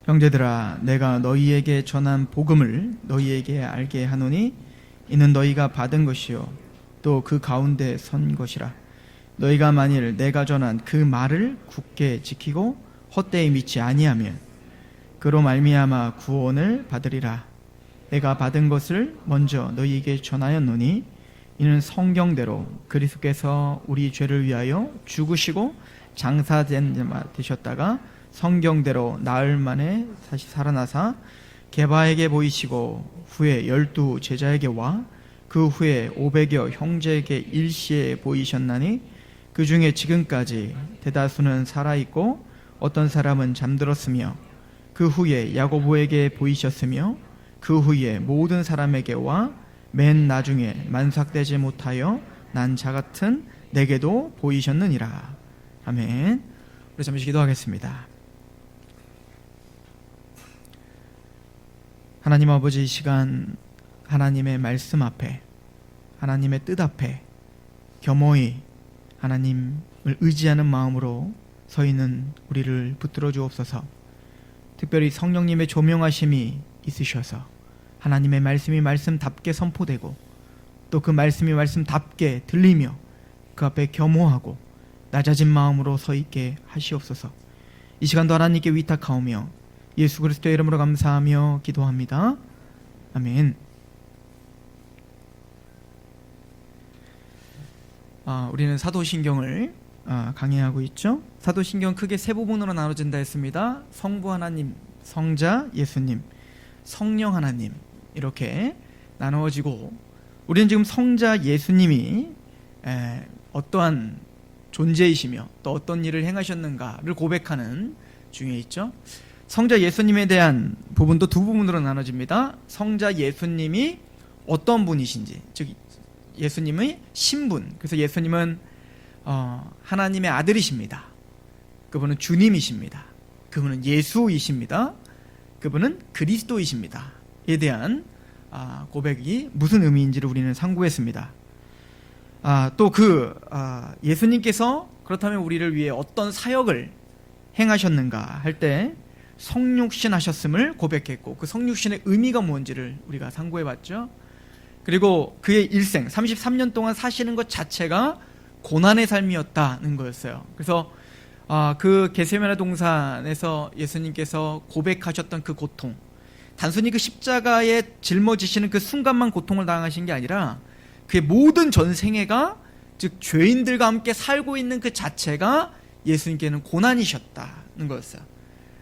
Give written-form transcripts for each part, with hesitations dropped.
형제들아, 내가 너희에게 전한 복음을 너희에게 알게 하노니 이는 너희가 받은 것이요 또 그 가운데 선 것이라. 너희가 만일 내가 전한 그 말을 굳게 지키고 헛되이 믿지 아니하면 그로 말미암아 구원을 받으리라. 내가 받은 것을 먼저 너희에게 전하였노니 이는 성경대로 그리스도께서 우리 죄를 위하여 죽으시고 장사된 자 되셨다가 성경대로 나흘 만에 다시 살아나사 게바에게 보이시고 후에 12 제자에게 와 그 후에 500여 형제에게 일시에 보이셨나니 그 중에 지금까지 대다수는 살아있고 어떤 사람은 잠들었으며 그 후에 야고보에게 보이셨으며 그 후에 모든 사람에게 와 맨 나중에 만삭되지 못하여 난 자 같은 내게도 보이셨느니라. 아멘. 우리 잠시 기도하겠습니다. 하나님 아버지, 이 시간 하나님의 말씀 앞에, 하나님의 뜻 앞에 겸허히 하나님을 의지하는 마음으로 서 있는 우리를 붙들어 주옵소서. 특별히 성령님의 조명하심이 있으셔서 하나님의 말씀이 말씀답게 선포되고 또 그 말씀이 말씀답게 들리며 그 앞에 겸허하고 낮아진 마음으로 서 있게 하시옵소서. 이 시간도 하나님께 위탁하오며 예수 그리스도의 이름으로 감사하며 기도합니다. 아멘. 우리는 사도신경을 강의하고 있죠. 사도신경 크게 세 부분으로 나눠진다 했습니다. 성부 하나님, 성자 예수님, 성령 하나님, 이렇게 나누어지고, 우리는 지금 성자 예수님이 어떠한 존재이시며 또 어떤 일을 행하셨는가를 고백하는 중에 있죠. 성자 예수님에 대한 부분도 두 부분으로 나눠집니다. 성자 예수님이 어떤 분이신지, 즉 예수님의 신분. 그래서 예수님은 하나님의 아들이십니다. 그분은 주님이십니다. 그분은 예수이십니다. 그분은 그리스도이십니다. 에 대한 고백이 무슨 의미인지를 우리는 상고했습니다. 또 예수님께서 그렇다면 우리를 위해 어떤 사역을 행하셨는가 할 때 성육신 하셨음을 고백했고, 그 성육신의 의미가 뭔지를 우리가 상고해봤죠. 그리고 그의 일생 33년 동안 사시는 것 자체가 고난의 삶이었다는 거였어요. 그래서 그 겟세마네 동산에서 예수님께서 고백하셨던 그 고통, 단순히 그 십자가에 짊어지시는 그 순간만 고통을 당하신 게 아니라 그의 모든 전생애가, 즉 죄인들과 함께 살고 있는 그 자체가 예수님께는 고난이셨다는 거였어요.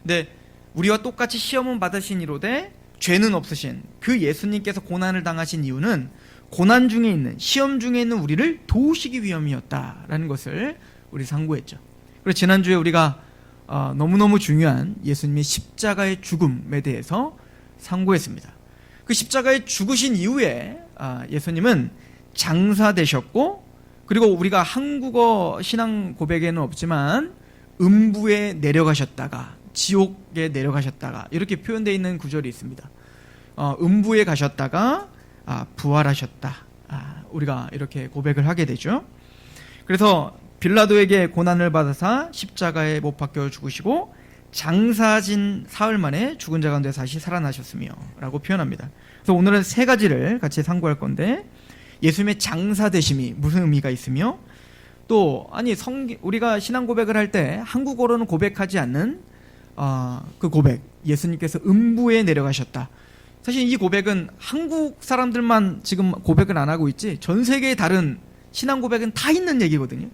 근데 우리와 똑같이 시험은 받으신 이로되 죄는 없으신 그 예수님께서 고난을 당하신 이유는 고난 중에 있는, 시험 중에 있는 우리를 도우시기 위함이었다라는 것을 우리 상고했죠. 그리고 지난주에 우리가 너무너무 중요한 예수님의 십자가의 죽음에 대해서 상고했습니다. 그 십자가에 죽으신 이후에 예수님은 장사되셨고, 그리고 우리가 한국어 신앙 고백에는 없지만 음부에 내려가셨다가 지옥에 내려가셨다가 이렇게 표현되어 있는 구절이 있습니다. 음부에 가셨다가 부활하셨다. 우리가 이렇게 고백을 하게 되죠. 그래서 빌라도에게 고난을 받아서 십자가에 못 박혀 죽으시고 장사진 사흘 만에 죽은 자 가운데 다시 살아나셨으며 라고 표현합니다. 그래서 오늘은 세 가지를 같이 상고할 건데, 예수님의 장사되심이 무슨 의미가 있으며, 또 우리가 신앙 고백을 할 때 한국어로는 고백하지 않는 그 고백, 예수님께서 음부에 내려가셨다. 사실 이 고백은 한국 사람들만 지금 고백을 안 하고 있지 전 세계의 다른 신앙 고백은 다 있는 얘기거든요.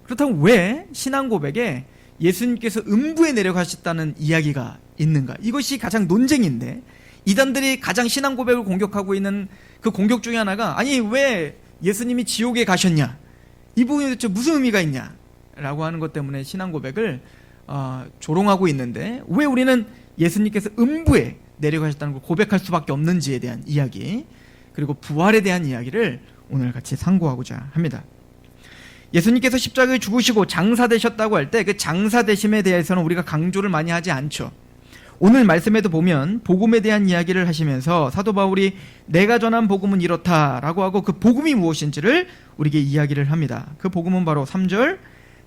그렇다면 왜 신앙 고백에 예수님께서 음부에 내려가셨다는 이야기가 있는가? 이것이 가장 논쟁인데, 이단들이 가장 신앙 고백을 공격하고 있는 그 공격 중에 하나가, 아니 왜 예수님이 지옥에 가셨냐? 이 부분이 도대체 무슨 의미가 있냐? 라고 하는 것 때문에 신앙 고백을 조롱하고 있는데, 왜 우리는 예수님께서 음부에 내려가셨다는 걸 고백할 수밖에 없는지에 대한 이야기, 그리고 부활에 대한 이야기를 오늘 같이 상고하고자 합니다. 예수님께서 십자가에 죽으시고 장사되셨다고 할 때 그 장사되심에 대해서는 우리가 강조를 많이 하지 않죠. 오늘 말씀에도 보면 복음에 대한 이야기를 하시면서 사도 바울이 내가 전한 복음은 이렇다라고 하고 그 복음이 무엇인지를 우리에게 이야기를 합니다. 그 복음은 바로 3절,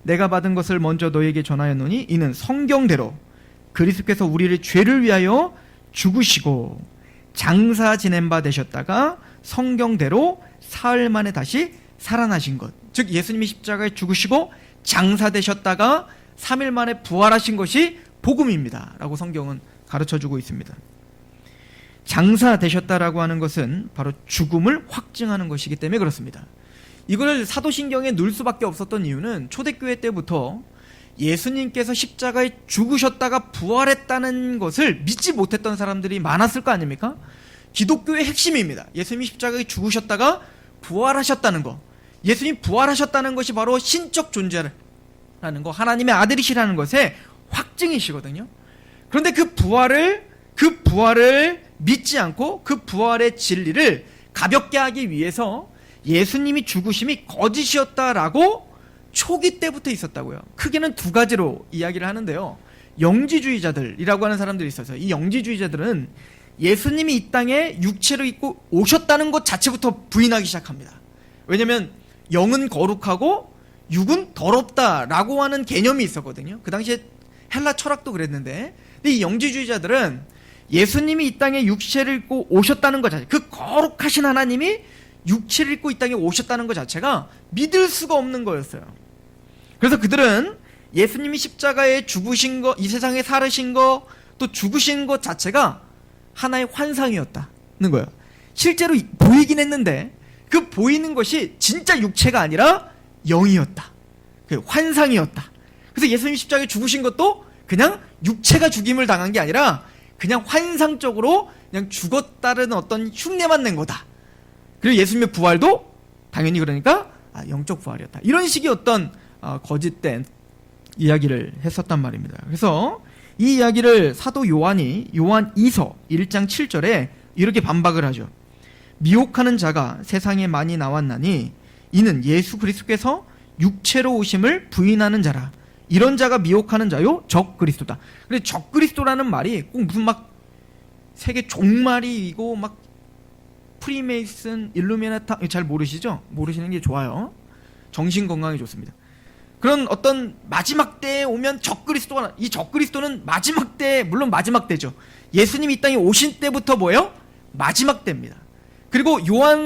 내가 받은 것을 먼저 너에게 전하였노니 이는 성경대로 그리스도께서 우리를 죄를 위하여 죽으시고 장사 지낸 바 되셨다가 성경대로 사흘 만에 다시 살아나신 것, 즉 예수님이 십자가에 죽으시고 장사되셨다가 3일 만에 부활하신 것이 복음입니다 라고 성경은 가르쳐주고 있습니다. 장사되셨다라고 하는 것은 바로 죽음을 확증하는 것이기 때문에 그렇습니다. 이걸 사도신경에 넣을 수밖에 없었던 이유는 초대교회 때부터 예수님께서 십자가에 죽으셨다가 부활했다는 것을 믿지 못했던 사람들이 많았을 거 아닙니까? 기독교의 핵심입니다. 예수님이 십자가에 죽으셨다가 부활하셨다는 것, 예수님이 부활하셨다는 것이 바로 신적 존재라는 것, 하나님의 아들이시라는 것의 확증이시거든요. 그런데 그 부활을 믿지 않고 그 부활의 진리를 가볍게 하기 위해서 예수님이 죽으심이 거짓이었다라고 초기 때부터 있었다고요. 크게는 두 가지로 이야기를 하는데요. 영지주의자들이라고 하는 사람들이 있어서, 이 영지주의자들은 예수님이 이 땅에 육체를 입고 오셨다는 것 자체부터 부인하기 시작합니다. 왜냐하면 영은 거룩하고 육은 더럽다라고 하는 개념이 있었거든요. 그 당시에 헬라 철학도 그랬는데, 근데 이 영지주의자들은 예수님이 이 땅에 육체를 입고 오셨다는 것 자체, 그 거룩하신 하나님이 육체를 입고 이 땅에 오셨다는 것 자체가 믿을 수가 없는 거였어요. 그래서 그들은 예수님이 십자가에 죽으신 것, 이 세상에 살으신 것, 또 죽으신 것 자체가 하나의 환상이었다는 거예요. 실제로 보이긴 했는데 그 보이는 것이 진짜 육체가 아니라 영이었다, 그 환상이었다. 그래서 예수님 십자가에 죽으신 것도 그냥 육체가 죽임을 당한 게 아니라 그냥 환상적으로 그냥 죽었다는 어떤 흉내만 낸 거다. 그리고 예수님의 부활도 당연히 그러니까 영적 부활이었다. 이런 식의 어떤 거짓된 이야기를 했었단 말입니다. 그래서 이 이야기를 사도 요한이 요한 2서 1장 7절에 이렇게 반박을 하죠. 미혹하는 자가 세상에 많이 나왔나니 이는 예수 그리스도께서 육체로 오심을 부인하는 자라. 이런 자가 미혹하는 자요 적 그리스도다. 근데 적 그리스도라는 말이 꼭 무슨 막 세계 종말이고 막 프리메이슨, 일루미나타 잘 모르시죠? 모르시는 게 좋아요. 정신 건강에 좋습니다. 그런 어떤 마지막 때에 오면 적그리스도가, 이 적그리스도는 마지막 때, 물론 마지막 때죠. 예수님이 이 땅에 오신 때부터 뭐예요? 마지막 때입니다. 그리고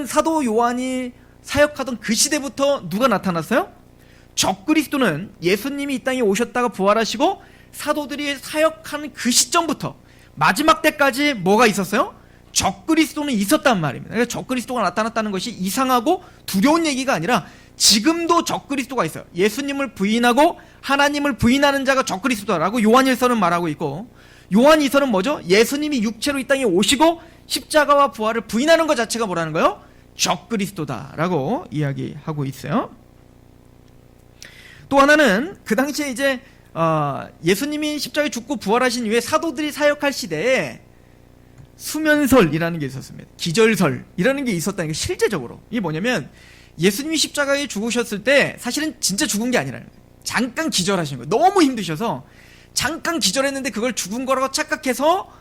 사도 요한이 사역하던 그 시대부터 누가 나타났어요? 적그리스도는 예수님이 이 땅에 오셨다가 부활하시고 사도들이 사역하는 그 시점부터 마지막 때까지 뭐가 있었어요? 적그리스도는 있었단 말입니다. 그러니까 적그리스도가 나타났다는 것이 이상하고 두려운 얘기가 아니라 지금도 적그리스도가 있어요. 예수님을 부인하고 하나님을 부인하는 자가 적그리스도라고 요한 1서는 말하고 있고, 요한 2서는 뭐죠? 예수님이 육체로 이 땅에 오시고 십자가와 부활을 부인하는 것 자체가 뭐라는 거예요? 적그리스도다라고 이야기하고 있어요. 또 하나는 그 당시에 이제 예수님이 십자가에 죽고 부활하신 이후에 사도들이 사역할 시대에 수면설이라는 게 있었습니다. 기절설이라는 게 있었다는 게, 실제적으로 이게 뭐냐면 예수님이 십자가에 죽으셨을 때 사실은 진짜 죽은 게 아니라는 거예요. 잠깐 기절하신 거예요. 너무 힘드셔서 잠깐 기절했는데 그걸 죽은 거라고 착각해서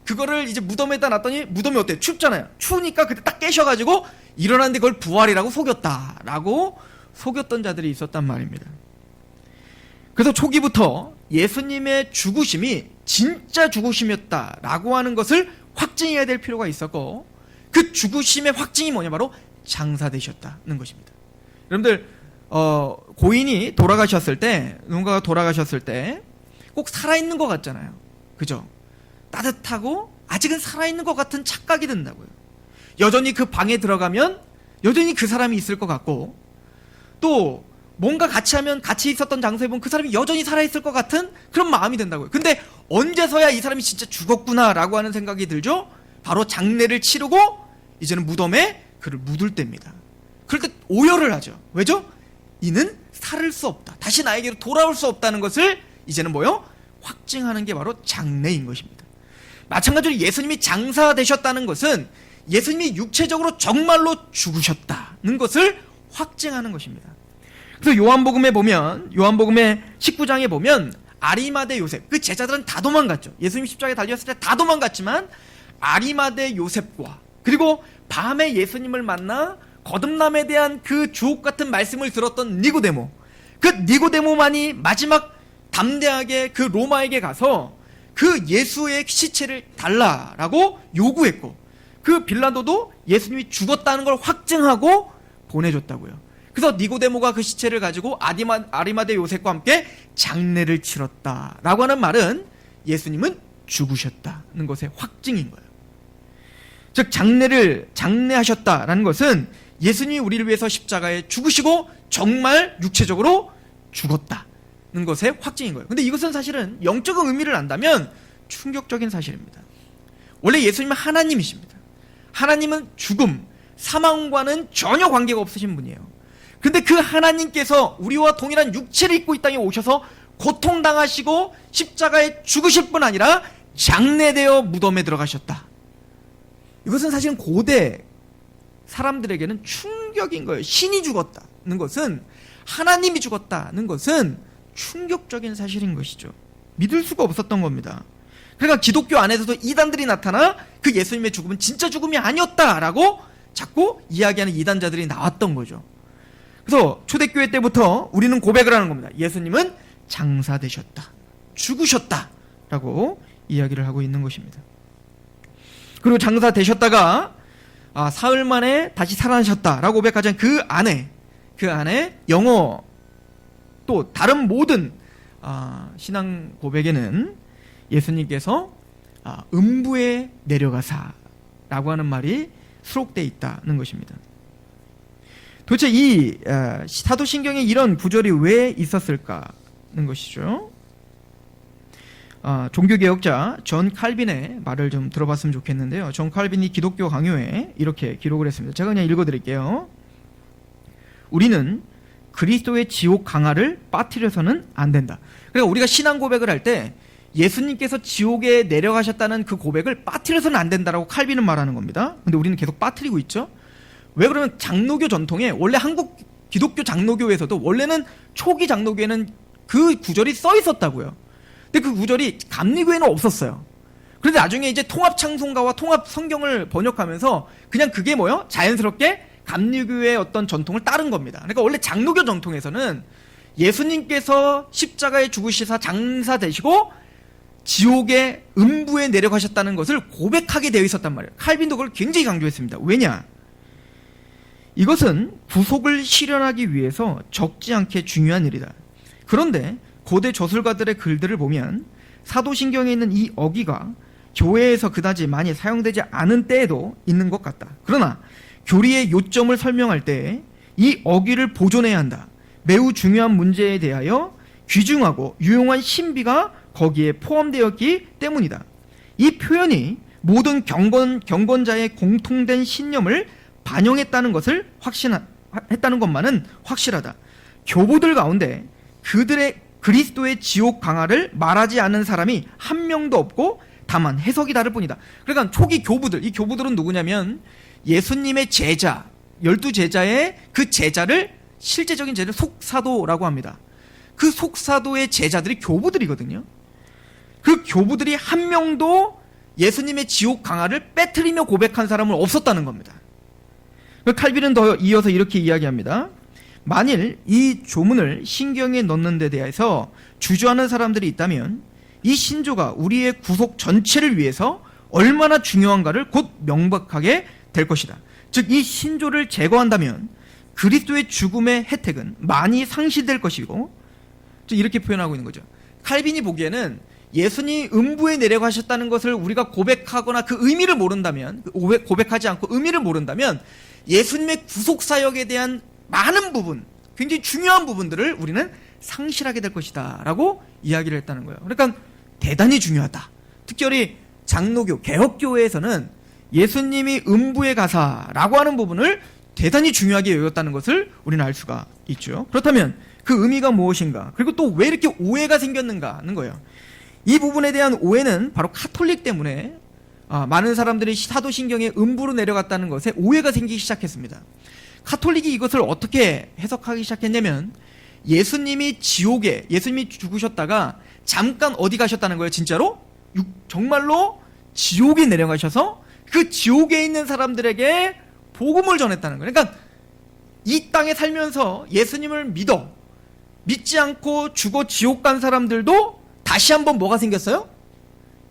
그거를 이제 무덤에다 놨더니 무덤이 어때요? 춥잖아요. 추우니까 그때 딱 깨셔가지고 일어났는데 그걸 부활이라고 속였다라고 속였던 자들이 있었단 말입니다. 그래서 초기부터 예수님의 죽으심이 진짜 죽으심이었다라고 하는 것을 확증해야 될 필요가 있었고, 그 죽으심의 확증이 뭐냐, 바로 장사되셨다는 것입니다. 여러분들 고인이 돌아가셨을 때, 누군가가 돌아가셨을 때 꼭 살아있는 것 같잖아요. 그죠? 따뜻하고 아직은 살아있는 것 같은 착각이 든다고요. 여전히 그 방에 들어가면 여전히 그 사람이 있을 것 같고, 또 뭔가 같이 있었던 장소에 보면 그 사람이 여전히 살아있을 것 같은 그런 마음이 든다고요. 근데 언제서야 이 사람이 진짜 죽었구나라고 하는 생각이 들죠? 바로 장례를 치르고 이제는 무덤에 그를 묻을 때입니다. 그럴 때 오열을 하죠. 왜죠? 이는 살을 수 없다, 다시 나에게로 돌아올 수 없다는 것을 이제는 뭐요? 확증하는 게 바로 장례인 것입니다. 마찬가지로 예수님이 장사되셨다는 것은 예수님이 육체적으로 정말로 죽으셨다는 것을 확증하는 것입니다. 그래서 요한복음에 보면, 요한복음의 19장에 보면 아리마대 요셉, 그 제자들은 다 도망갔죠. 예수님 십자가에 달렸을 때 다 도망갔지만 아리마대 요셉과 그리고 밤에 예수님을 만나 거듭남에 대한 그 주옥 같은 말씀을 들었던 니고데모, 그 니고데모만이 마지막 담대하게 그 로마에게 가서 그 예수의 시체를 달라라고 요구했고, 그 빌라도도 예수님이 죽었다는 걸 확증하고 보내줬다고요. 그래서 니고데모가 그 시체를 가지고 아리마대 요셉과 함께 장례를 치렀다라고 하는 말은 예수님은 죽으셨다는 것의 확증인 거예요. 즉 장례하셨다라는 것은 예수님이 우리를 위해서 십자가에 죽으시고 정말 육체적으로 죽었다는 것의 확증인 거예요. 근데 이것은 사실은 영적인 의미를 안다면 충격적인 사실입니다. 원래 예수님은 하나님이십니다. 하나님은 죽음, 사망과는 전혀 관계가 없으신 분이에요. 근데 그 하나님께서 우리와 동일한 육체를 입고 이 땅에 오셔서 고통당하시고 십자가에 죽으실 뿐 아니라 장례되어 무덤에 들어가셨다. 이것은 사실은 고대 사람들에게는 충격인 거예요. 신이 죽었다는 것은, 하나님이 죽었다는 것은 충격적인 사실인 것이죠. 믿을 수가 없었던 겁니다. 그러니까 기독교 안에서도 이단들이 나타나 그 예수님의 죽음은 진짜 죽음이 아니었다라고 자꾸 이야기하는 이단자들이 나왔던 거죠. 그래서 초대교회 때부터 우리는 고백을 하는 겁니다. 예수님은 장사되셨다, 죽으셨다라고 이야기를 하고 있는 것입니다. 그리고 장사되셨다가 사흘 만에 다시 살아나셨다라고 고백하자 그 안에 영어 또 다른 모든 신앙 고백에는 예수님께서 음부에 내려가사라고 하는 말이 수록되어 있다는 것입니다. 도대체 이 사도신경에 이런 구절이 왜 있었을까는 것이죠. 종교개혁자 존 칼빈의 말을 좀 들어봤으면 좋겠는데요. 존 칼빈이 기독교 강요에 이렇게 기록을 했습니다. 제가 그냥 읽어드릴게요. 우리는 그리스도의 지옥 강화를 빠뜨려서는 안 된다. 그러니까 우리가 신앙 고백을 할 때 예수님께서 지옥에 내려가셨다는 그 고백을 빠뜨려서는 안 된다라고 칼빈은 말하는 겁니다. 근데 우리는 계속 빠뜨리고 있죠. 왜 그러면 장로교 전통에, 원래 한국 기독교 장로교에서도 원래는 초기 장로교에는 그 구절이 써 있었다고요. 근데 그 구절이 감리교에는 없었어요. 그런데 나중에 이제 통합 찬송가와 통합 성경을 번역하면서 그냥 그게 자연스럽게 감리교의 어떤 전통을 따른 겁니다. 그러니까 원래 장로교 전통에서는 예수님께서 십자가에 죽으시사 장사되시고 지옥의 음부에 내려가셨다는 것을 고백하게 되어 있었단 말이에요. 칼빈도 그걸 굉장히 강조했습니다. 왜냐? 이것은 구속을 실현하기 위해서 적지 않게 중요한 일이다. 그런데 고대 저술가들의 글들을 보면 사도신경에 있는 이 어기가 교회에서 그다지 많이 사용되지 않은 때에도 있는 것 같다. 그러나 교리의 요점을 설명할 때 이 어기를 보존해야 한다. 매우 중요한 문제에 대하여 귀중하고 유용한 신비가 거기에 포함되었기 때문이다. 이 표현이 모든 경건자의 공통된 신념을 반영했다는 것을 했다는 것만은 확실하다. 교보들 가운데 그들의 그리스도의 지옥 강화를 말하지 않은 사람이 한 명도 없고 다만 해석이 다를 뿐이다. 그러니까 초기 교부들, 이 교부들은 누구냐면 예수님의 제자, 12제자의 그 제자를, 실제적인 제자를 속사도라고 합니다. 그 속사도의 제자들이 교부들이거든요. 그 교부들이 한 명도 예수님의 지옥 강화를 빼뜨리며 고백한 사람은 없었다는 겁니다. 칼빈은 더 이어서 이렇게 이야기합니다. 만일 이 조문을 신경에 넣는 데 대해서 주저하는 사람들이 있다면 이 신조가 우리의 구속 전체를 위해서 얼마나 중요한가를 곧 명백하게 될 것이다. 즉 이 신조를 제거한다면 그리스도의 죽음의 혜택은 많이 상실될 것이고, 이렇게 표현하고 있는 거죠. 칼빈이 보기에는 예수님이 음부에 내려가셨다는 것을 우리가 고백하거나 그 의미를 모른다면, 고백하지 않고 의미를 모른다면 예수님의 구속사역에 대한 많은 부분, 굉장히 중요한 부분들을 우리는 상실하게 될 것이다 라고 이야기를 했다는 거예요. 그러니까 대단히 중요하다. 특별히 장로교, 개혁교회에서는 예수님이 음부에 가사라고 하는 부분을 대단히 중요하게 여겼다는 것을 우리는 알 수가 있죠. 그렇다면 그 의미가 무엇인가, 그리고 또 왜 이렇게 오해가 생겼는가 하는 거예요. 이 부분에 대한 오해는 바로 카톨릭 때문에 많은 사람들이 사도신경에 음부로 내려갔다는 것에 오해가 생기기 시작했습니다. 카톨릭이 이것을 어떻게 해석하기 시작했냐면, 예수님이 죽으셨다가 잠깐 어디 가셨다는 거예요. 진짜로 정말로 지옥에 내려가셔서 그 지옥에 있는 사람들에게 복음을 전했다는 거예요. 그러니까 이 땅에 살면서 예수님을 믿지 않고 죽어 지옥 간 사람들도 다시 한번 뭐가 생겼어요?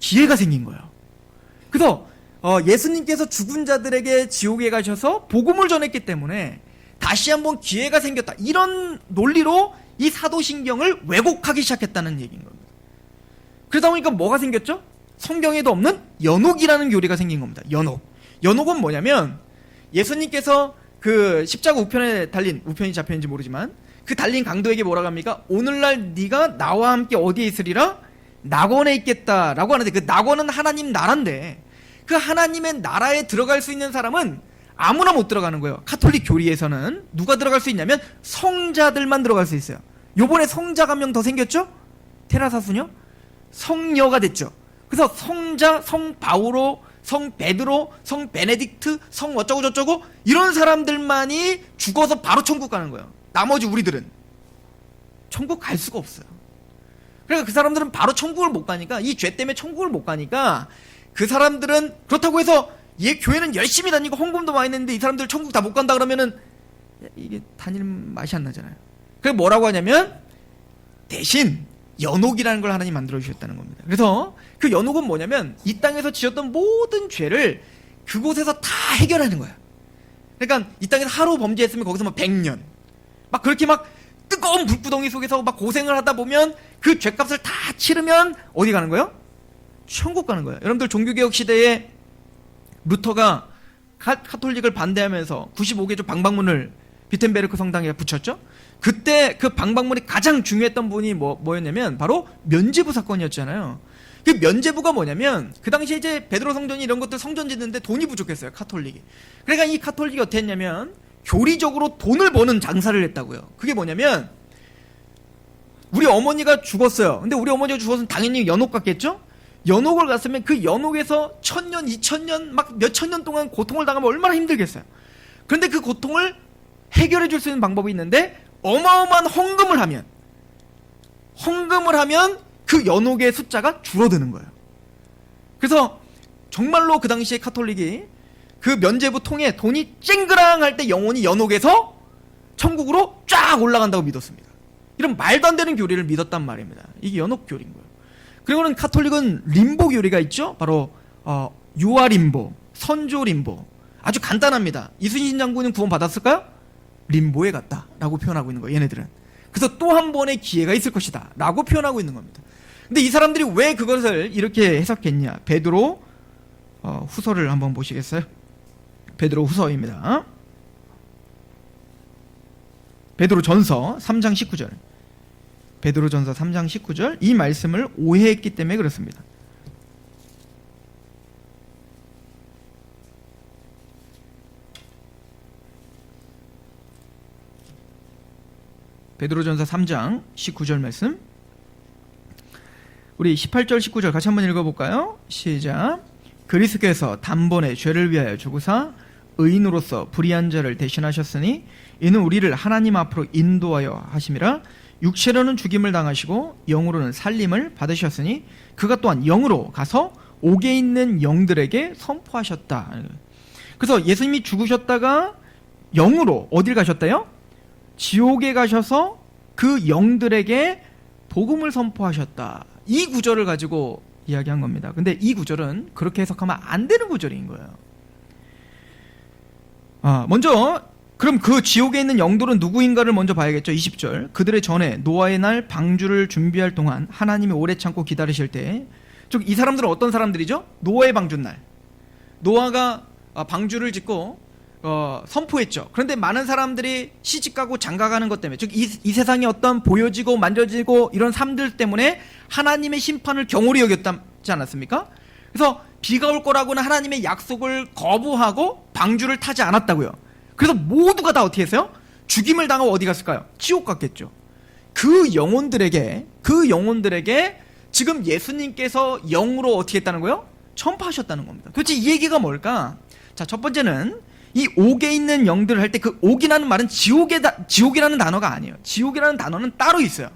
기회가 생긴 거예요. 그래서 예수님께서 죽은 자들에게 지옥에 가셔서 복음을 전했기 때문에 다시 한번 기회가 생겼다. 이런 논리로 이 사도신경을 왜곡하기 시작했다는 얘기인 겁니다. 그러다 보니까 뭐가 생겼죠? 성경에도 없는 연옥이라는 교리가 생긴 겁니다. 연옥. 연옥은 뭐냐면 예수님께서 그 십자가 우편에 달린, 우편이 잡혔는지 모르지만 그 달린 강도에게 뭐라고 합니까? 오늘날 네가 나와 함께 어디에 있으리라? 낙원에 있겠다라고 하는데, 그 낙원은 하나님 나라인데 그 하나님의 나라에 들어갈 수 있는 사람은 아무나 못 들어가는 거예요. 카톨릭 교리에서는 누가 들어갈 수 있냐면 성자들만 들어갈 수 있어요. 요번에 성자가 한 명 더 생겼죠? 테라사 수녀? 성녀가 됐죠. 그래서 성자, 성 바오로, 성 베드로, 성 베네딕트, 성 어쩌고 저쩌고 이런 사람들만이 죽어서 바로 천국 가는 거예요. 나머지 우리들은 천국 갈 수가 없어요. 그러니까 그 사람들은 바로 천국을 못 가니까, 이 죄 때문에 천국을 못 가니까 그 사람들은, 그렇다고 해서 얘 교회는 열심히 다니고 헌금도 많이 냈는데 이 사람들 천국 다 못 간다 그러면은 이게 다닐 맛이 안 나잖아요. 그래서 뭐라고 하냐면 대신 연옥이라는 걸 하나님 만들어 주셨다는 겁니다. 그래서 그 연옥은 뭐냐면 이 땅에서 지었던 모든 죄를 그곳에서 다 해결하는 거야. 그러니까 이 땅에서 하루 범죄했으면 거기서 막 100년 막 그렇게 막 뜨거운 불구덩이 속에서 막 고생을 하다 보면 그 죄값을 다 치르면 어디 가는 거예요? 천국 가는 거예요. 여러분들 종교개혁 시대에 루터가 카톨릭을 반대하면서 95개조 방방문을 비텐베르크 성당에 붙였죠. 그때 그 방방문이 가장 중요했던 분이 뭐였냐면 바로 면죄부 사건이었잖아요. 그 면죄부가 뭐냐면 그 당시에 이제 베드로 성전이 이런 것들 성전 짓는데 돈이 부족했어요, 카톨릭이. 그러니까 이 카톨릭이 어떻게 했냐면 교리적으로 돈을 버는 장사를 했다고요. 그게 뭐냐면 우리 어머니가 죽었어요. 근데 우리 어머니가 죽었으면 당연히 연옥 갔겠죠? 연옥을 갔으면 그 연옥에서 1000년, 2000년 막 몇천 년 동안 고통을 당하면 얼마나 힘들겠어요. 그런데 그 고통을 해결해 줄 수 있는 방법이 있는데 어마어마한 헌금을 하면 그 연옥의 숫자가 줄어드는 거예요. 그래서 정말로 그 당시에 카톨릭이 그 면죄부 통에 돈이 쨍그랑할 때 영혼이 연옥에서 천국으로 쫙 올라간다고 믿었습니다. 이런 말도 안 되는 교리를 믿었단 말입니다. 이게 연옥 교리인 거예요. 그리고는 카톨릭은 림보 교리가 있죠. 바로 유아림보, 선조림보. 아주 간단합니다. 이순신 장군은 구원 받았을까요? 림보에 갔다라고 표현하고 있는 거예요, 얘네들은. 그래서 또 한 번의 기회가 있을 것이다 라고 표현하고 있는 겁니다. 근데 이 사람들이 왜 그것을 이렇게 해석했냐? 베드로 후서를 한번 보시겠어요? 베드로 후서입니다. 베드로 전서 3장 19절. 베드로 전서 3장 19절. 이 말씀을 오해했기 때문에 그렇습니다. 베드로전서 3장 19절 말씀. 우리 18절 19절 같이 한번 읽어볼까요? 시작. 그리스도께서 단번에 죄를 위하여 죽으사 의인으로서 불의한 자를 대신하셨으니 이는 우리를 하나님 앞으로 인도하여 하심이라. 육체로는 죽임을 당하시고 영으로는 살림을 받으셨으니 그가 또한 영으로 가서 옥에 있는 영들에게 선포하셨다. 그래서 예수님이 죽으셨다가 영으로 어딜 가셨다요? 지옥에 가셔서 그 영들에게 복음을 선포하셨다. 이 구절을 가지고 이야기한 겁니다. 근데 이 구절은 그렇게 해석하면 안 되는 구절인 거예요. 먼저 그럼 그 지옥에 있는 영들은 누구인가를 먼저 봐야겠죠. 20절. 그들의 전에 노아의 날 방주를 준비할 동안 하나님이 오래 참고 기다리실 때, 즉 이 사람들은 어떤 사람들이죠? 노아의 방주날. 노아가 방주를 짓고 선포했죠. 그런데 많은 사람들이 시집가고 장가가는 것 때문에, 즉 이 세상에 어떤 보여지고 만져지고 이런 삶들 때문에 하나님의 심판을 경홀히 여겼지 않았습니까? 그래서 비가 올 거라고는 하나님의 약속을 거부하고 방주를 타지 않았다고요. 그래서 모두가 다 어떻게 했어요? 죽임을 당하고 어디 갔을까요? 지옥 갔겠죠. 그 영혼들에게 지금 예수님께서 영으로 어떻게 했다는 거예요? 전파하셨다는 겁니다. 도대체 이 얘기가 뭘까? 자, 첫 번째는 이 옥에 있는 영들을 할 때 그 옥이라는 말은 지옥이라는 단어가 아니에요. 지옥이라는 단어는 따로 있어요.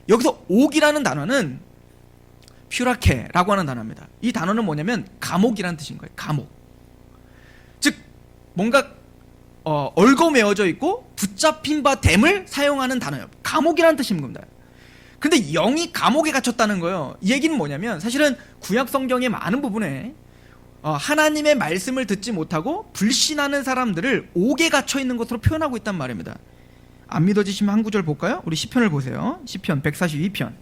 여기서 옥이라는 단어는 퓨라케라고 하는 단어입니다. 이 단어는 뭐냐면 감옥이라는 뜻인 거예요. 감옥. 즉 뭔가 얽어매어져 있고 붙잡힌 바 됨을 사용하는 단어예요. 감옥이라는 뜻인 겁니다. 근데 영이 감옥에 갇혔다는 거예요. 이 얘기는 뭐냐면 사실은 구약 성경의 많은 부분에 하나님의 말씀을 듣지 못하고 불신하는 사람들을 옥에 갇혀 있는 것으로 표현하고 있단 말입니다. 안 믿어지시면 한 구절 볼까요? 우리 시편을 보세요. 시편 142편.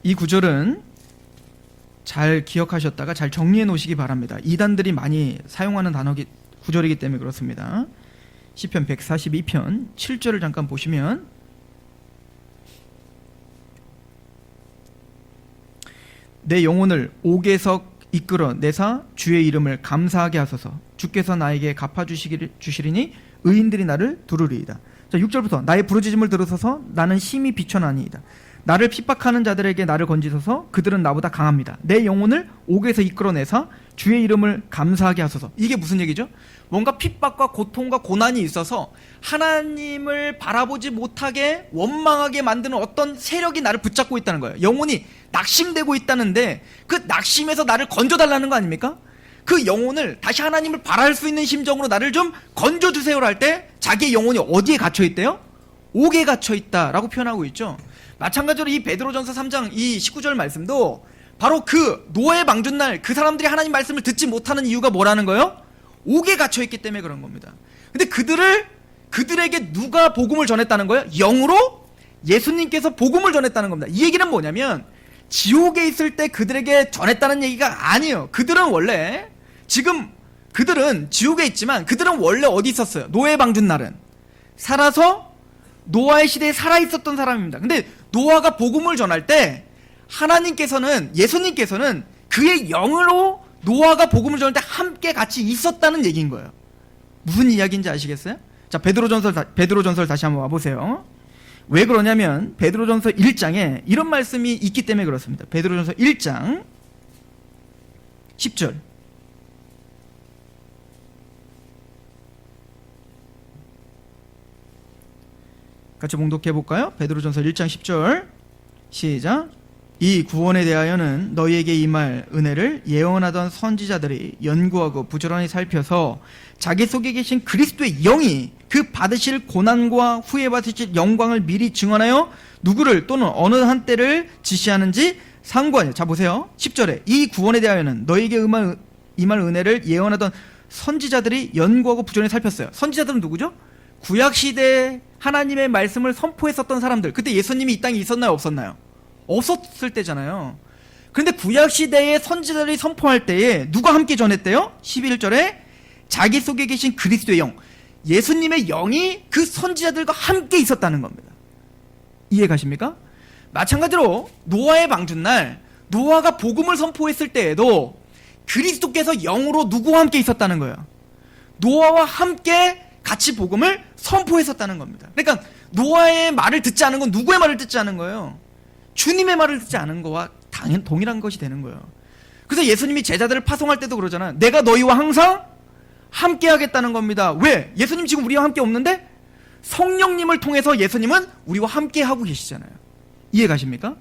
이 구절은 잘 기억하셨다가 잘 정리해 놓으시기 바랍니다. 이단들이 많이 사용하는 구절이기 때문에 그렇습니다. 시편 142편 7절을 잠깐 보시면, 내 영혼을 옥에서 이끌어 내사 주의 이름을 감사하게 하소서. 주께서 나에게 갚아주시리니 의인들이 나를 두루리이다. 자, 6절부터 나의 부르짖음을 들으소서. 나는 심히 비천하니이다. 나를 핍박하는 자들에게 나를 건지소서. 그들은 나보다 강합니다. 내 영혼을 옥에서 이끌어내사 주의 이름을 감사하게 하소서. 이게 무슨 얘기죠? 뭔가 핍박과 고통과 고난이 있어서 하나님을 바라보지 못하게 원망하게 만드는 어떤 세력이 나를 붙잡고 있다는 거예요. 영혼이 낙심되고 있다는데 그 낙심에서 나를 건져달라는 거 아닙니까? 그 영혼을 다시 하나님을 바랄 수 있는 심정으로 나를 좀 건져주세요를 할 때 자기의 영혼이 어디에 갇혀있대요? 옥에 갇혀있다라고 표현하고 있죠. 마찬가지로 이 베드로전서 3장 이 19절 말씀도 바로 그 노아의 방주날 그 사람들이 하나님 말씀을 듣지 못하는 이유가 뭐라는 거예요? 옥에 갇혀있기 때문에 그런 겁니다. 근데 그들에게 누가 복음을 전했다는 거예요? 영으로 예수님께서 복음을 전했다는 겁니다. 이 얘기는 뭐냐면 지옥에 있을 때 그들에게 전했다는 얘기가 아니에요. 그들은 지옥에 있지만 그들은 원래 어디 있었어요? 노아의 방주날은 살아서 노아의 시대에 살아있었던 사람입니다. 근데 노아가 복음을 전할 때 예수님께서는 그의 영으로 노아가 복음을 전할 때 함께 같이 있었다는 얘기인 거예요. 무슨 이야기인지 아시겠어요? 자, 베드로전설 다시 한번 와보세요. 왜 그러냐면 베드로전서 1장에 이런 말씀이 있기 때문에 그렇습니다. 베드로전서 1장 10절. 같이 봉독해 볼까요? 베드로전서 1장 10절 시작. 이 구원에 대하여는 너희에게 임할 은혜를 예언하던 선지자들이 연구하고 부지런히 살펴서 자기 속에 계신 그리스도의 영이 그 받으실 고난과 후에 받으실 영광을 미리 증언하여 누구를 또는 어느 한때를 지시하는지 상고하냐. 자, 보세요. 10절에 이 구원에 대하여는 너희에게 임할 은혜를 예언하던 선지자들이 연구하고 부지런히 살폈어요. 선지자들은 누구죠? 구약시대에 하나님의 말씀을 선포했었던 사람들. 그때 예수님이 이 땅에 있었나요? 없었나요? 없었을 때잖아요. 그런데 구약시대에 선지자들이 선포할 때에 누가 함께 전했대요? 11절에 자기 속에 계신 그리스도의 영, 예수님의 영이 그 선지자들과 함께 있었다는 겁니다. 이해 가십니까? 마찬가지로 노아의 방주날 노아가 복음을 선포했을 때에도 그리스도께서 영으로 누구와 함께 있었다는 거예요. 노아와 함께 같이 복음을 선포했었다는 겁니다. 그러니까 노아의 말을 듣지 않은 건 누구의 말을 듣지 않은 거예요? 주님의 말을 듣지 않은 거와 동일한 것이 되는 거예요. 그래서 예수님이 제자들을 파송할 때도 그러잖아요. 내가 너희와 항상 함께 하겠다는 겁니다. 왜? 예수님 지금 우리와 함께 없는데 성령님을 통해서 예수님은 우리와 함께 하고 계시잖아요. 이해 가십니까?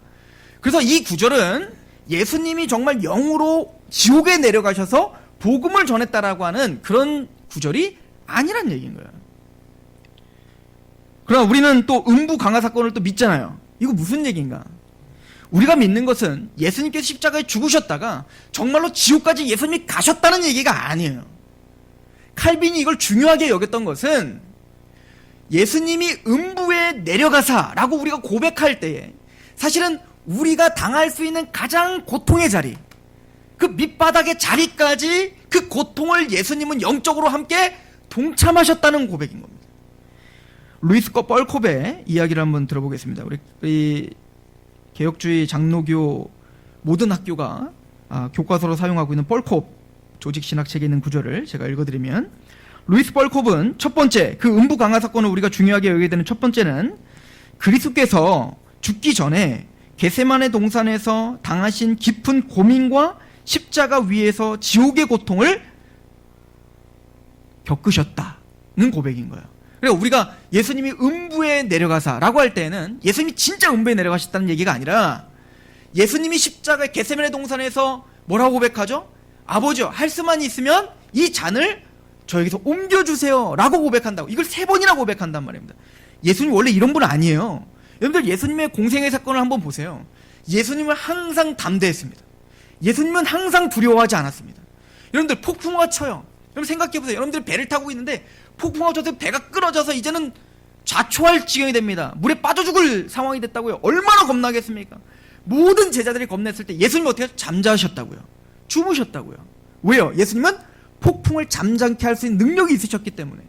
그래서 이 구절은 예수님이 정말 영으로 지옥에 내려가셔서 복음을 전했다라고 하는 그런 구절이 아니란 얘기인 거예요. 그러나 우리는 또 음부 강화 사건을 또 믿잖아요. 이거 무슨 얘기인가? 우리가 믿는 것은 예수님께서 십자가에 죽으셨다가 정말로 지옥까지 예수님이 가셨다는 얘기가 아니에요. 칼빈이 이걸 중요하게 여겼던 것은 예수님이 음부에 내려가사라고 우리가 고백할 때에 사실은 우리가 당할 수 있는 가장 고통의 자리, 그 밑바닥의 자리까지 그 고통을 예수님은 영적으로 함께 동참하셨다는 고백인 겁니다. 루이스 뻘콥의 이야기를 한번 들어보겠습니다. 우리 개혁주의 장로교 모든 학교가 교과서로 사용하고 있는 뻘콥 조직신학책에 있는 구절을 제가 읽어드리면, 루이스 뻘콥은 첫 번째, 그 음부 강화 사건을 우리가 중요하게 여기게 되는 첫 번째는 그리스도께서 죽기 전에 겟세마네 동산에서 당하신 깊은 고민과 십자가 위에서 지옥의 고통을 겪으셨다는 고백인 거예요. 그러니까 우리가 예수님이 음부에 내려가사라고 할 때는 예수님이 진짜 음부에 내려가셨다는 얘기가 아니라 예수님이 십자가 겟세마네 동산에서 뭐라고 고백하죠? 아버지요, 할 수만 있으면 이 잔을 저에게서 옮겨주세요 라고 고백한다고. 이걸 3번이나 고백한단 말입니다. 예수님 원래 이런 분 아니에요. 여러분들 예수님의 공생의 사건을 한번 보세요. 예수님은 항상 담대했습니다. 예수님은 항상 두려워하지 않았습니다. 여러분들 폭풍우가 쳐요. 여러분 생각해보세요. 여러분들 배를 타고 있는데 폭풍우가 쳐서 배가 끊어져서 이제는 좌초할 지경이 됩니다. 물에 빠져 죽을 상황이 됐다고요. 얼마나 겁나겠습니까? 모든 제자들이 겁냈을 때 예수님 어떻게 잠자셨다고요? 주무셨다고요. 왜요? 예수님은 폭풍을 잠잠케 할 수 있는 능력이 있으셨기 때문에.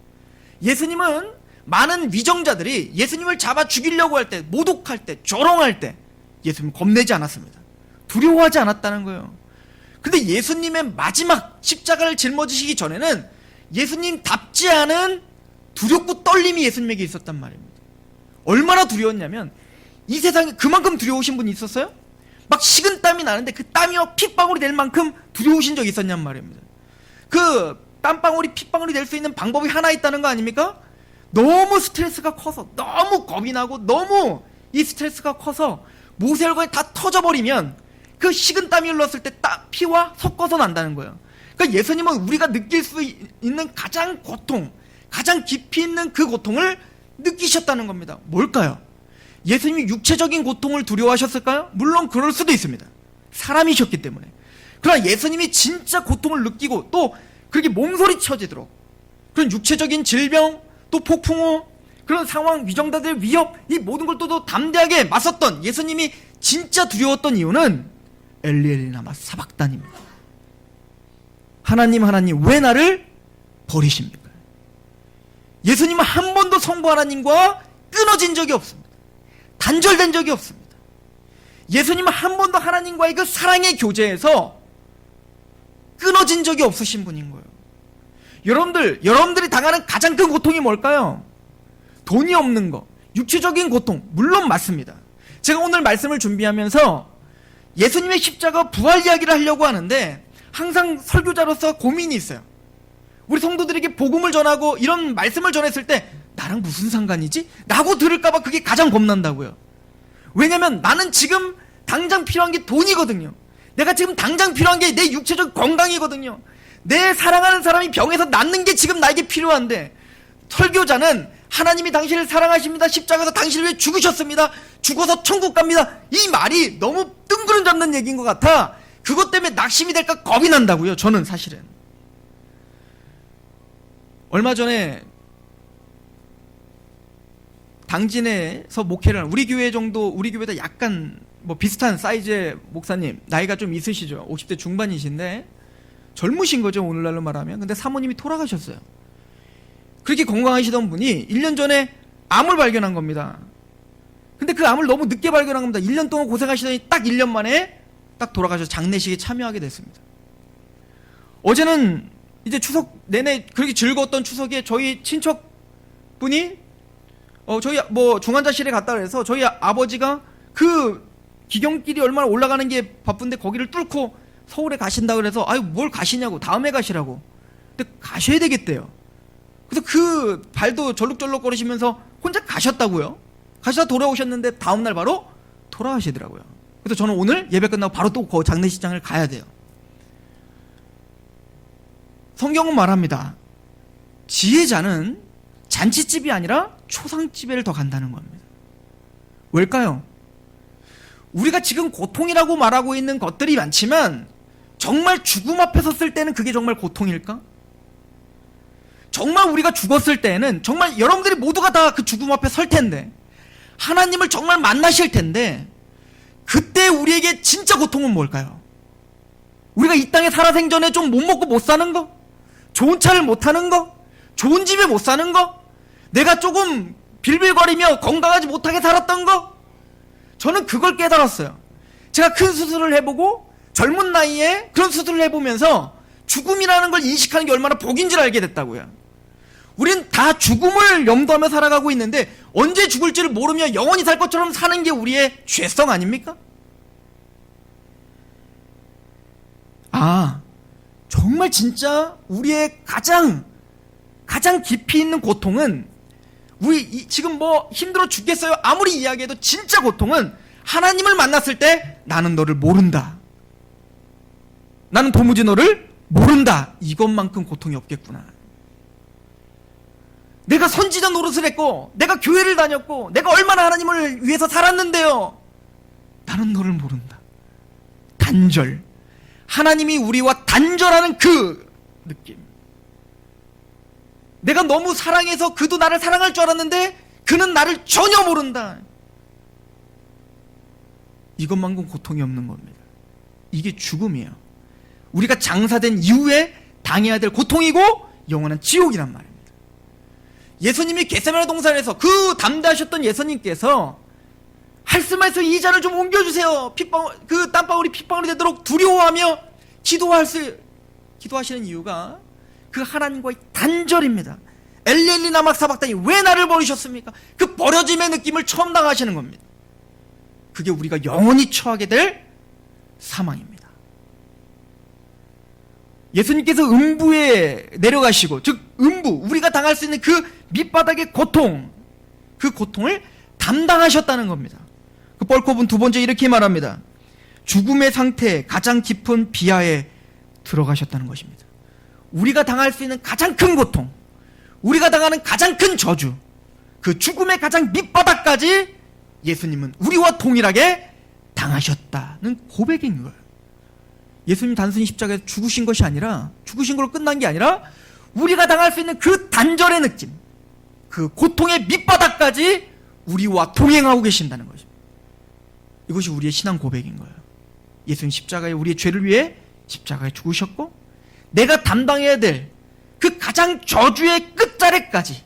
예수님은 많은 위정자들이 예수님을 잡아 죽이려고 할 때, 모독할 때, 조롱할 때 예수님은 겁내지 않았습니다. 두려워하지 않았다는 거예요. 근데 예수님의 마지막 십자가를 짊어지시기 전에는 예수님답지 않은 두렵고 떨림이 예수님에게 있었단 말입니다. 얼마나 두려웠냐면 이 세상에 그만큼 두려우신 분이 있었어요? 막 식은땀이 나는데 그 땀이 핏방울이 될 만큼 두려우신 적이 있었냔 말입니다. 그 땀방울이 핏방울이 될 수 있는 방법이 하나 있다는 거 아닙니까? 너무 스트레스가 커서, 너무 겁이 나고, 너무 이 스트레스가 커서 모세혈관이 다 터져버리면 그 식은땀이 흘렀을 때 피와 섞어서 난다는 거예요. 그러니까 예수님은 우리가 느낄 수 있는 가장 고통, 가장 깊이 있는 그 고통을 느끼셨다는 겁니다. 뭘까요? 예수님이 육체적인 고통을 두려워하셨을까요? 물론 그럴 수도 있습니다. 사람이셨기 때문에. 그러나 예수님이 진짜 고통을 느끼고 또 그렇게 몸소리 쳐지도록 그런 육체적인 질병, 또 폭풍우, 그런 상황, 위정자들의 위협, 이 모든 걸 또 담대하게 맞섰던 예수님이 진짜 두려웠던 이유는 엘리 엘리 라마 사박단입니다. 하나님 왜 나를 버리십니까? 예수님은 한 번도 성부 하나님과 끊어진 적이 없습니다. 단절된 적이 없습니다. 예수님은 한 번도 하나님과의 그 사랑의 교제에서 끊어진 적이 없으신 분인 거예요. 여러분들이 당하는 가장 큰 고통이 뭘까요? 돈이 없는 거, 육체적인 고통, 물론 맞습니다. 제가 오늘 말씀을 준비하면서 예수님의 십자가 부활 이야기를 하려고 하는데 항상 설교자로서 고민이 있어요. 우리 성도들에게 복음을 전하고 이런 말씀을 전했을 때 나랑 무슨 상관이지? 라고 들을까봐 그게 가장 겁난다고요. 왜냐면 나는 지금 당장 필요한 게 돈이거든요. 내가 지금 당장 필요한 게 내 육체적 건강이거든요. 내 사랑하는 사람이 병에서 낫는 게 지금 나에게 필요한데, 설교자는 하나님이 당신을 사랑하십니다. 십자가에서 당신을 위해 죽으셨습니다. 죽어서 천국 갑니다. 이 말이 너무 뜬구름 잡는 얘기인 것 같아. 그것 때문에 낙심이 될까 겁이 난다고요. 저는 사실은. 얼마 전에 당진에서 목회를 하는 우리 교회 정도, 우리 교회보다 약간 뭐 비슷한 사이즈의 목사님, 나이가 좀 있으시죠. 50대 중반이신데 젊으신 거죠, 오늘날로 말하면. 근데 사모님이 돌아가셨어요. 그렇게 건강하시던 분이 1년 전에 암을 발견한 겁니다. 근데 그 암을 너무 늦게 발견한 겁니다. 1년 동안 고생하시더니 딱 1년 만에 딱 돌아가셔서 장례식에 참여하게 됐습니다. 어제는 이제 추석 내내 그렇게 즐거웠던 추석에 저희 친척분이 저희 뭐 중환자실에 갔다 그래서 저희 아버지가 그 기경길이 얼마나 올라가는 게 바쁜데 거기를 뚫고 서울에 가신다 그래서 아유 뭘 가시냐고, 다음에 가시라고. 근데 가셔야 되겠대요. 그래서 그 발도 절룩절룩 거리시면서 혼자 가셨다고요. 가시다 돌아오셨는데 다음날 바로 돌아가시더라고요. 그래서 저는 오늘 예배 끝나고 바로 또 그 장례식장을 가야 돼요. 성경은 말합니다. 지혜자는 잔치집이 아니라 초상집에를 더 간다는 겁니다. 왜일까요? 우리가 지금 고통이라고 말하고 있는 것들이 많지만 정말 죽음 앞에 섰을 때는 그게 정말 고통일까? 정말 우리가 죽었을 때에는 정말 여러분들이 모두가 다 그 죽음 앞에 설 텐데, 하나님을 정말 만나실 텐데, 그때 우리에게 진짜 고통은 뭘까요? 우리가 이 땅에 살아 생전에 좀 못 먹고 못 사는 거? 좋은 차를 못 타는 거? 좋은 집에 못 사는 거? 내가 조금 빌빌거리며 건강하지 못하게 살았던 거? 저는 그걸 깨달았어요. 제가 큰 수술을 해보고 젊은 나이에 그런 수술을 해보면서 죽음이라는 걸 인식하는 게 얼마나 복인 줄 알게 됐다고요. 우린 다 죽음을 염두하며 살아가고 있는데 언제 죽을지를 모르며 영원히 살 것처럼 사는 게 우리의 죄성 아닙니까? 정말 진짜 우리의 가장 깊이 있는 고통은, 우리 지금 뭐 힘들어 죽겠어요 아무리 이야기해도 진짜 고통은 하나님을 만났을 때 나는 너를 모른다, 나는 도무지 너를 모른다. 이것만큼 고통이 없겠구나. 내가 선지자 노릇을 했고, 내가 교회를 다녔고, 내가 얼마나 하나님을 위해서 살았는데요. 나는 너를 모른다. 단절. 하나님이 우리와 단절하는 그 느낌. 내가 너무 사랑해서 그도 나를 사랑할 줄 알았는데 그는 나를 전혀 모른다. 이것만큼 고통이 없는 겁니다. 이게 죽음이에요. 우리가 장사된 이후에 당해야 될 고통이고 영원한 지옥이란 말입니다. 예수님이 겟세마네 동산에서 그 담대하셨던 예수님께서 말씀해서 이 잔을 좀 옮겨주세요. 그 땀방울이 핏방울이 되도록 두려워하며 기도하시는 이유가 그 하나님과의 단절입니다. 엘리엘리 라마 사박다니 왜 나를 버리셨습니까? 그 버려짐의 느낌을 처음 당하시는 겁니다. 그게 우리가 영원히 처하게 될 사망입니다. 예수님께서 음부에 내려가시고, 즉 음부, 우리가 당할 수 있는 그 밑바닥의 고통, 그 고통을 담당하셨다는 겁니다. 그 벌코브는 두 번째 이렇게 말합니다. 죽음의 상태에 가장 깊은 비하에 들어가셨다는 것입니다. 우리가 당할 수 있는 가장 큰 고통, 우리가 당하는 가장 큰 저주, 그 죽음의 가장 밑바닥까지 예수님은 우리와 동일하게 당하셨다는 고백인 거예요. 예수님 단순히 십자가에서 죽으신 것이 아니라, 죽으신 걸로 끝난 게 아니라 우리가 당할 수 있는 그 단절의 느낌, 그 고통의 밑바닥까지 우리와 동행하고 계신다는 것입니다. 이것이 우리의 신앙 고백인 거예요. 예수님 십자가에 우리의 죄를 위해 십자가에 죽으셨고, 내가 담당해야 될 그 가장 저주의 끝자리까지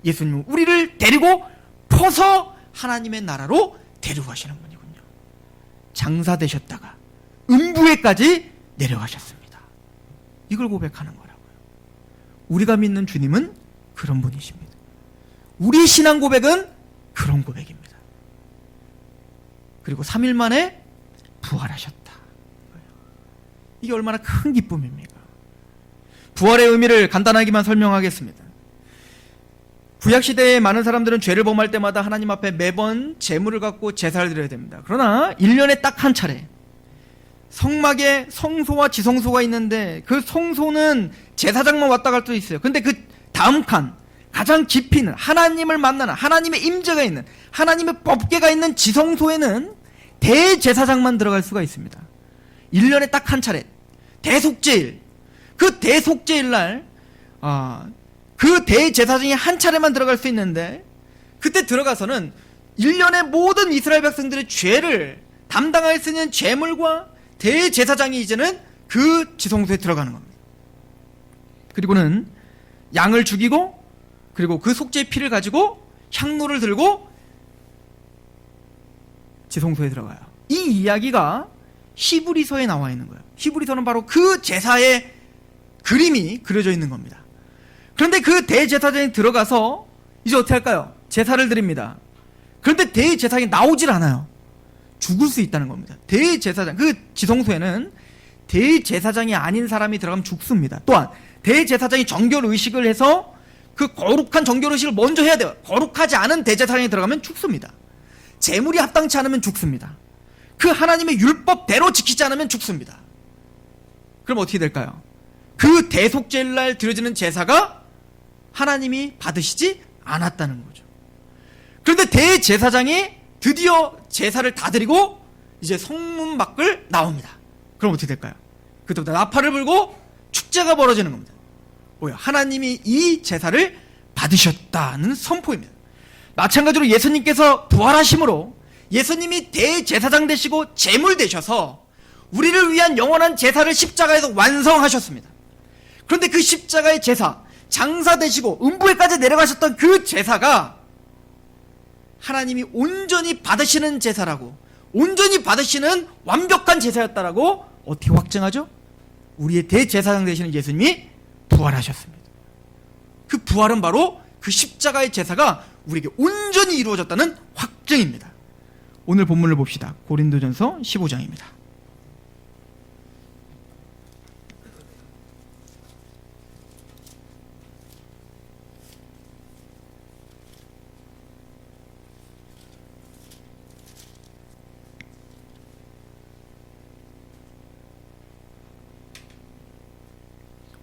예수님은 우리를 데리고 퍼서 하나님의 나라로 데려가시는 분이군요. 장사되셨다가 음부에까지 내려가셨습니다. 이걸 고백하는 거라고요. 우리가 믿는 주님은 그런 분이십니다. 우리의 신앙 고백은 그런 고백입니다. 그리고 3일 만에 부활하셨다. 이게 얼마나 큰 기쁨입니까? 부활의 의미를 간단하게만 설명하겠습니다. 구약시대에 많은 사람들은 죄를 범할 때마다 하나님 앞에 매번 제물을 갖고 제사를 드려야 됩니다. 그러나 1년에 딱 한 차례 성막에 성소와 지성소가 있는데, 그 성소는 제사장만 왔다 갈 수 있어요. 근데 그 다음 칸, 가장 깊이 있는 하나님을 만나는, 하나님의 임재가 있는, 하나님의 법궤가 있는 지성소에는 대제사장만 들어갈 수가 있습니다. 1년에 딱 한 차례 대속죄일, 그 대속죄일 날 그 대제사장이 한 차례만 들어갈 수 있는데, 그때 들어가서는 1년의 모든 이스라엘 백성들의 죄를 담당할 수 있는 제물과 대제사장이 이제는 그 지성소에 들어가는 겁니다. 그리고는 양을 죽이고, 그리고 그 속죄의 피를 가지고 향로를 들고 지성소에 들어가요. 이 이야기가 히브리서에 나와 있는 거예요. 히브리서는 바로 그 제사의 그림이 그려져 있는 겁니다. 그런데 그 대제사장이 들어가서 이제 어떻게 할까요? 제사를 드립니다. 그런데 대제사장이 나오질 않아요. 죽을 수 있다는 겁니다. 대제사장, 그 지성소에는 대제사장이 아닌 사람이 들어가면 죽습니다. 또한 대제사장이 정결의식을 해서 그 거룩한 정결의식을 먼저 해야 돼요. 거룩하지 않은 대제사장이 들어가면 죽습니다. 제물이 합당치 않으면 죽습니다. 그 하나님의 율법대로 지키지 않으면 죽습니다. 그럼 어떻게 될까요? 그 대속죄일 날 드려지는 제사가 하나님이 받으시지 않았다는 거죠. 그런데 대제사장이 드디어 제사를 다 드리고 이제 성문 밖을 나옵니다. 그럼 어떻게 될까요? 그때부터 나팔을 불고 축제가 벌어지는 겁니다. 뭐야? 하나님이 이 제사를 받으셨다는 선포입니다. 마찬가지로 예수님께서 부활하심으로 예수님이 대제사장 되시고 제물 되셔서 우리를 위한 영원한 제사를 십자가에서 완성하셨습니다. 그런데 그 십자가의 제사, 장사 되시고 음부에까지 내려가셨던 그 제사가 하나님이 온전히 받으시는 제사라고, 온전히 받으시는 완벽한 제사였다라고 어떻게 확증하죠? 우리의 대제사장 되시는 예수님이 부활하셨습니다. 그 부활은 바로 그 십자가의 제사가 우리에게 온전히 이루어졌다는 확증입니다. 오늘 본문을 봅시다. 고린도전서 15장입니다.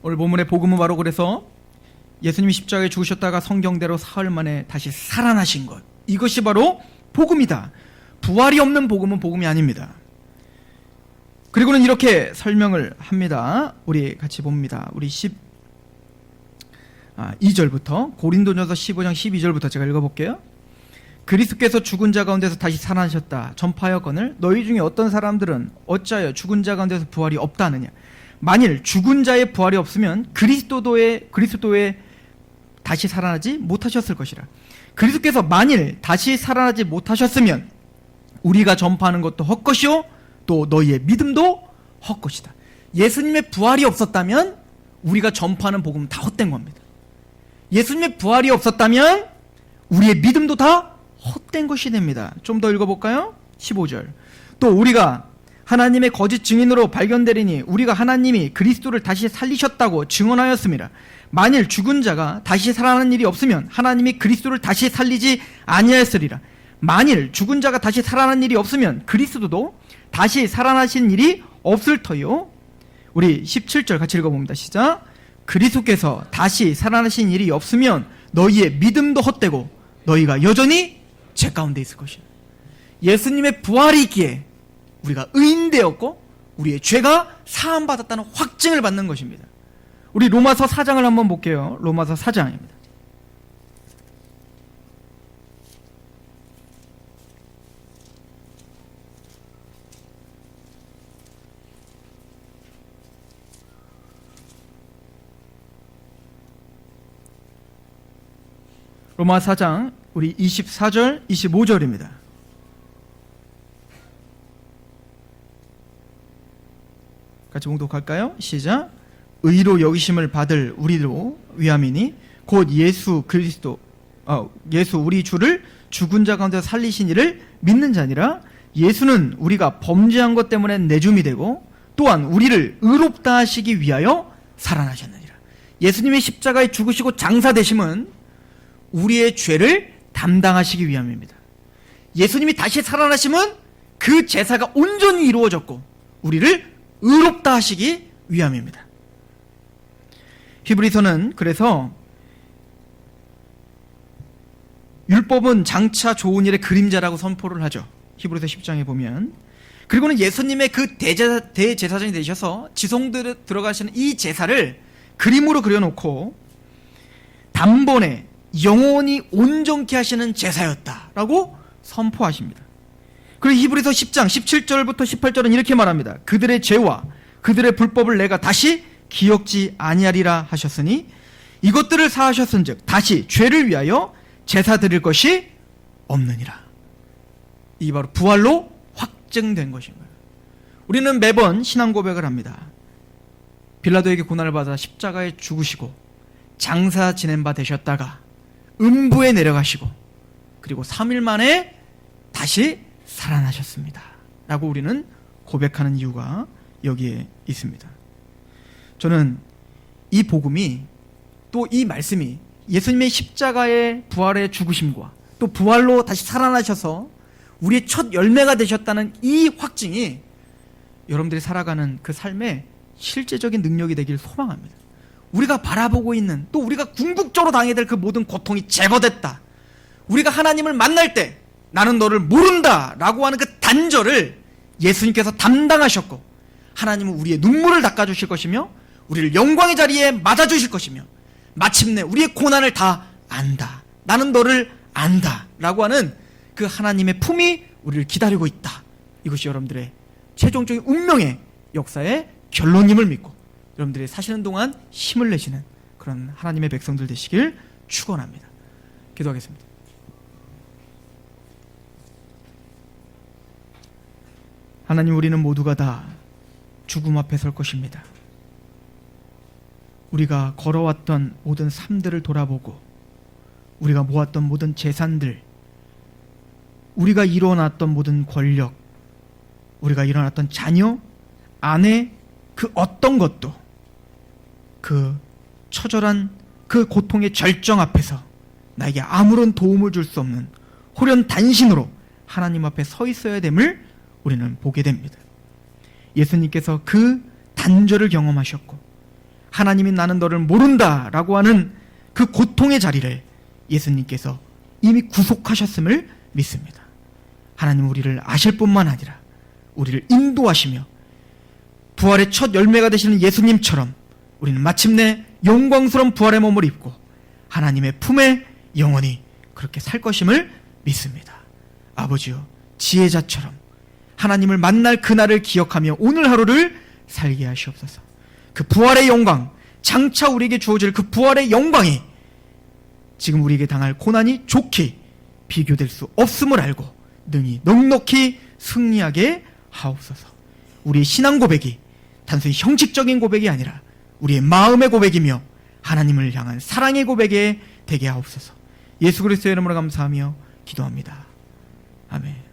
오늘 본문의 복음은 바로 그래서 예수님이 십자가에 죽으셨다가 성경대로 사흘 만에 다시 살아나신 것, 이것이 바로 복음이다. 부활이 없는 복음은 복음이 아닙니다. 그리고는 이렇게 설명을 합니다. 우리 같이 봅니다. 우리 2절부터 고린도전서 15장 12절부터 제가 읽어볼게요. 그리스도께서 죽은 자 가운데서 다시 살아나셨다 전파하였거늘 너희 중에 어떤 사람들은 어찌하여 죽은 자 가운데서 부활이 없다 하느냐. 만일 죽은 자의 부활이 없으면 그리스도의 다시 살아나지 못하셨을 것이라. 그리스도께서 만일 다시 살아나지 못하셨으면 우리가 전파하는 것도 헛것이요 또 너희의 믿음도 헛것이다. 예수님의 부활이 없었다면 우리가 전파하는 복음은 다 헛된 겁니다. 예수님의 부활이 없었다면 우리의 믿음도 다 헛된 것이 됩니다. 좀 더 읽어볼까요? 15절. 또 우리가 하나님의 거짓 증인으로 발견되리니 우리가 하나님이 그리스도를 다시 살리셨다고 증언하였습니다. 만일 죽은 자가 다시 살아나는 일이 없으면 하나님이 그리스도를 다시 살리지 아니하였으리라. 만일 죽은 자가 다시 살아나는 일이 없으면 그리스도도 다시 살아나신 일이 없을 터요. 우리 17절 같이 읽어봅니다. 시작. 그리스도께서 다시 살아나신 일이 없으면 너희의 믿음도 헛되고 너희가 여전히 죄 가운데 있을 것이다. 예수님의 부활이 있기에 우리가 의인되었고 우리의 죄가 사함받았다는 확증을 받는 것입니다. 우리 로마서 4장을 한번 볼게요. 로마서 4장입니다. 로마 4장 우리 24절 25절입니다. 같이 봉독할까요? 시작. 의로 여기심을 받을 우리로 위함이니 곧 예수 우리 주를 죽은 자 가운데 살리신 이를 믿는 자니라. 예수는 우리가 범죄한 것 때문에 내줌이 되고 또한 우리를 의롭다 하시기 위하여 살아나셨느니라. 예수님의 십자가에 죽으시고 장사되심은 우리의 죄를 담당하시기 위함입니다. 예수님이 다시 살아나심은 그 제사가 온전히 이루어졌고 우리를 의롭다 하시기 위함입니다. 히브리서는 그래서 율법은 장차 좋은 일의 그림자라고 선포를 하죠. 히브리서 10장에 보면. 그리고는 예수님의 그 대제사장이 되셔서 지성들에 들어가시는 이 제사를 그림으로 그려놓고 단번에 영원히 온전케 하시는 제사였다라고 선포하십니다. 그리고 히브리서 10장 17절부터 18절은 이렇게 말합니다. 그들의 죄와 그들의 불법을 내가 다시 기억지 아니하리라 하셨으니 이것들을 사하셨은즉 다시 죄를 위하여 제사 드릴 것이 없느니라. 이 바로 부활로 확증된 것입니다. 우리는 매번 신앙 고백을 합니다. 빌라도에게 고난을 받아 십자가에 죽으시고 장사 지낸 바 되셨다가 음부에 내려가시고 그리고 3일 만에 다시 살아나셨습니다 라고 우리는 고백하는 이유가 여기에 있습니다. 저는 이 복음이 또 이 말씀이 예수님의 십자가의 부활의 죽으심과 또 부활로 다시 살아나셔서 우리의 첫 열매가 되셨다는 이 확증이 여러분들이 살아가는 그 삶의 실제적인 능력이 되길 소망합니다. 우리가 바라보고 있는 또 우리가 궁극적으로 당해야 될 그 모든 고통이 제거됐다. 우리가 하나님을 만날 때 나는 너를 모른다 라고 하는 그 단절을 예수님께서 담당하셨고 하나님은 우리의 눈물을 닦아주실 것이며 우리를 영광의 자리에 맞아주실 것이며 마침내 우리의 고난을 다 안다. 나는 너를 안다 라고 하는 그 하나님의 품이 우리를 기다리고 있다. 이것이 여러분들의 최종적인 운명의 역사의 결론임을 믿고 여러분들이 사시는 동안 힘을 내시는 그런 하나님의 백성들 되시길 축원합니다. 기도하겠습니다. 하나님, 우리는 모두가 다 죽음 앞에 설 것입니다. 우리가 걸어왔던 모든 삶들을 돌아보고 우리가 모았던 모든 재산들, 우리가 이뤄놨던 모든 권력, 우리가 일어났던 자녀, 아내, 그 어떤 것도 그 처절한 그 고통의 절정 앞에서 나에게 아무런 도움을 줄 수 없는 홀연 단신으로 하나님 앞에 서 있어야 됨을 우리는 보게 됩니다. 예수님께서 그 단절을 경험하셨고 하나님이 나는 너를 모른다라고 하는 그 고통의 자리를 예수님께서 이미 구속하셨음을 믿습니다. 하나님 우리를 아실 뿐만 아니라 우리를 인도하시며 부활의 첫 열매가 되시는 예수님처럼 우리는 마침내 영광스러운 부활의 몸을 입고 하나님의 품에 영원히 그렇게 살 것임을 믿습니다. 아버지여, 지혜자처럼 하나님을 만날 그날을 기억하며 오늘 하루를 살게 하시옵소서. 그 부활의 영광, 장차 우리에게 주어질 그 부활의 영광이 지금 우리에게 당할 고난이 좋게 비교될 수 없음을 알고 능히 넉넉히 승리하게 하옵소서. 우리의 신앙 고백이 단순히 형식적인 고백이 아니라 우리의 마음의 고백이며 하나님을 향한 사랑의 고백에 되게 하옵소서. 예수 그리스도의 이름으로 감사하며 기도합니다. 아멘.